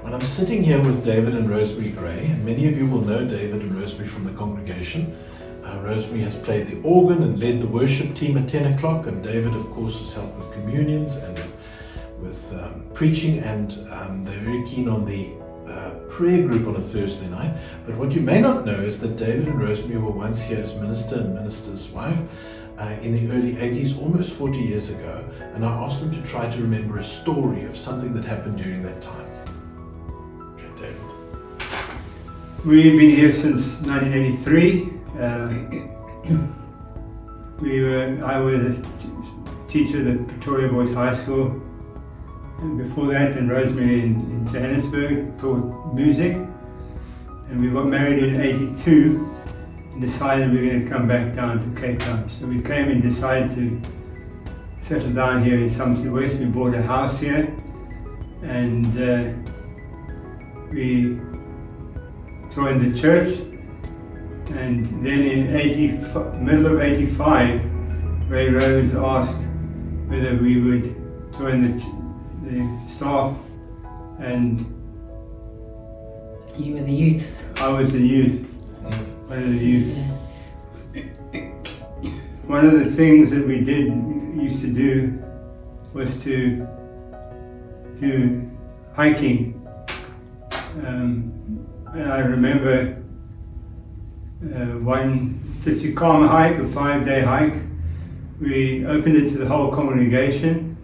Well, I'm sitting here with David and Rosemary Gray, and many of you will know David and Rosemary from the congregation. Rosemary has played the organ and led the worship team at 10 o'clock, and David, of course, has helped with communions and with preaching, and they're very keen on the prayer group on a Thursday night. But what you may not know is that David and Rosemary were once here as minister and minister's wife in the early 80s, almost 40 years ago, and I asked them to try to remember a story of something that happened during that time. Okay, David. We've been here since 1983. I was a teacher at Pretoria Boys High School, and before that in Rosemary in Johannesburg, taught music, and we got married in 82 and decided we were going to come back down to Cape Town. So we came and decided to settle down here in Somerset West. We bought a house here, and we joined the church. And then in middle of 85, Ray Rose asked whether we would join the staff, and you were the youth. I was the youth, one of the youth. One of the things that we used to do was to do hiking, and I remember one Tsikama hike, a 5-day hike. We opened it to the whole congregation,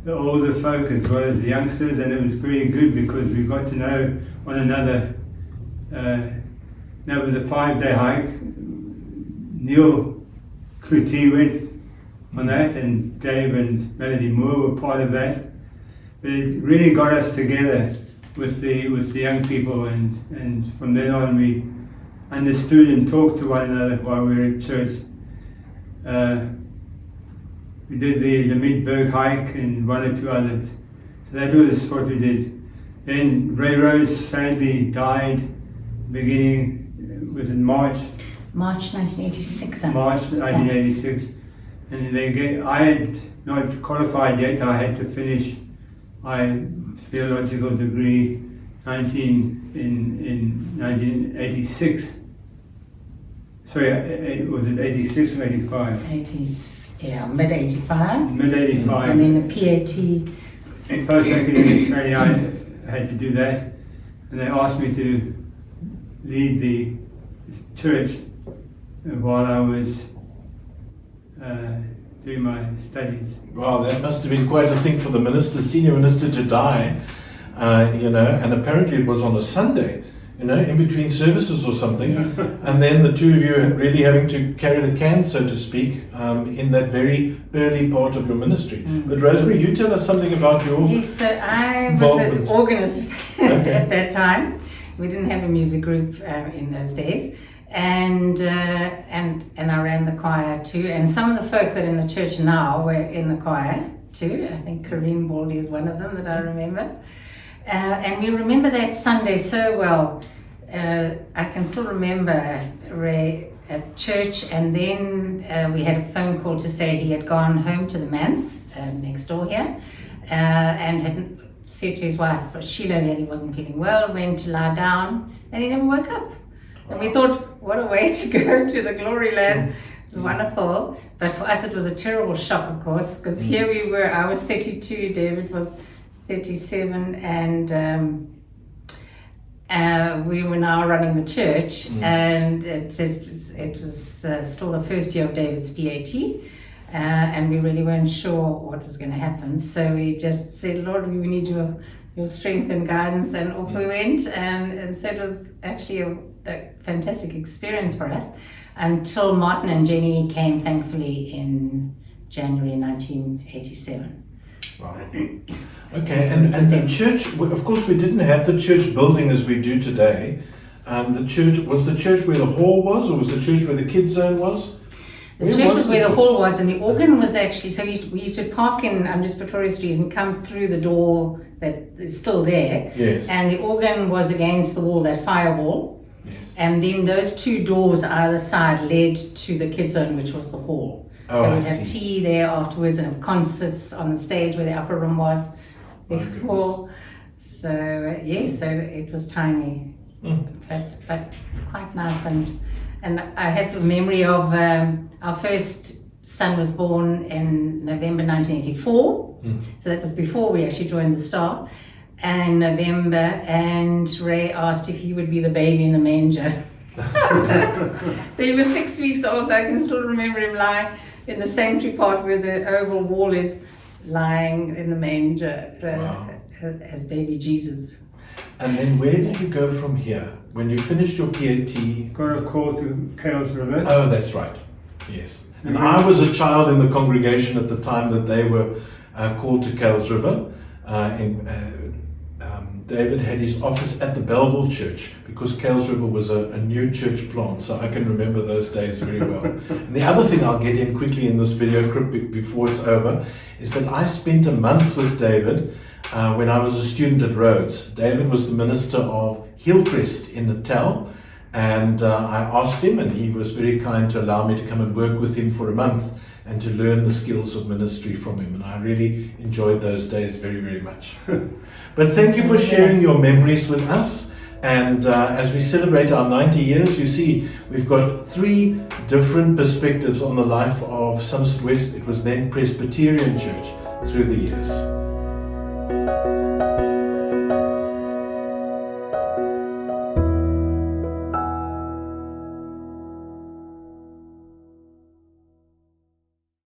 the older folk as well as the youngsters, and it was pretty good because we got to know one another. That was a 5-day hike. Neil Kluti went on that, and Dave and Melody Moore were part of that. But it really got us together with the young people, and from then on we understood and talked to one another while we were at church. We did the Midberg hike and one or two others. So that was what we did. Then Ray Rose sadly died beginning, was in March 1986. March 1986. And I had not qualified yet. I had to finish my theological degree in 1986. Sorry, was it 86 or 85? 80s, yeah, mid-85. Mid-85. And then a PAT. Post-academic training, I had to do that. And they asked me to lead the church while I was doing my studies. Wow, that must have been quite a thing for the minister, senior minister, to die, and apparently it was on a Sunday, in between services or something, and then the two of you really having to carry the can, so to speak, in that very early part of your ministry. But Rosemary, you tell us something about your Yes, so I was the organist at that time. We didn't have a music group in those days. And I ran the choir too, and some of the folk that are in the church now were in the choir too. I think Corinne Baldy is one of them that I remember. And we remember that Sunday so well. I can still remember Ray at church, and then we had a phone call to say he had gone home to the manse next door here, and had said to his wife Sheila that he wasn't feeling well, went to lie down, and he never woke up. And we thought, what a way to go to the glory land. Sure. Wonderful. But for us it was a terrible shock, of course, because here we were, I was 32, David was 37, and we were now running the church, and it was still the first year of David's PAT, and we really weren't sure what was going to happen. So we just said, Lord, we need your strength and guidance, and off we went, and so it was actually a fantastic experience for us until Martin and Jenny came, thankfully, in January 1987. Right. Okay, and the church, of course, we didn't have the church building as we do today. Was the church where the hall was, or was the church where the kids zone was? The church was where the hall was, and the organ was actually, so we used to park in just Pretoria Street and come through the door that is still there. Yes. And the organ was against the wall, that firewall. Yes. And then those two doors either side led to the kids zone, which was the hall. Oh, so I we'd have see. tea there afterwards, and have concerts on the stage where the upper room was before. So yes, so it was tiny, but quite nice, and I have a memory of our first son was born in November 1984, so that was before we actually joined the staff. And in November, and Ray asked if he would be the baby in the manger. He was 6 weeks old, so I can still remember him lying in the sanctuary part where the oval wall is, lying in the manger as baby Jesus. And then where did you go from here? When you finished your PAT? Got a call to Kales River. Oh, that's right. Yes. And I was a child in the congregation at the time that they were called to Kales River. David had his office at the Belleville Church because Kales River was a new church plant, so I can remember those days very well. And the other thing I'll get in quickly in this video clip before it's over is that I spent a month with David when I was a student at Rhodes. David was the minister of Hillcrest in Natal, and I asked him, and he was very kind to allow me to come and work with him for a month and to learn the skills of ministry from him. And I really enjoyed those days very, very much. But thank you for sharing your memories with us. And as we celebrate our 90 years, you see, we've got 3 different perspectives on the life of Somerset West. It was then Presbyterian Church through the years.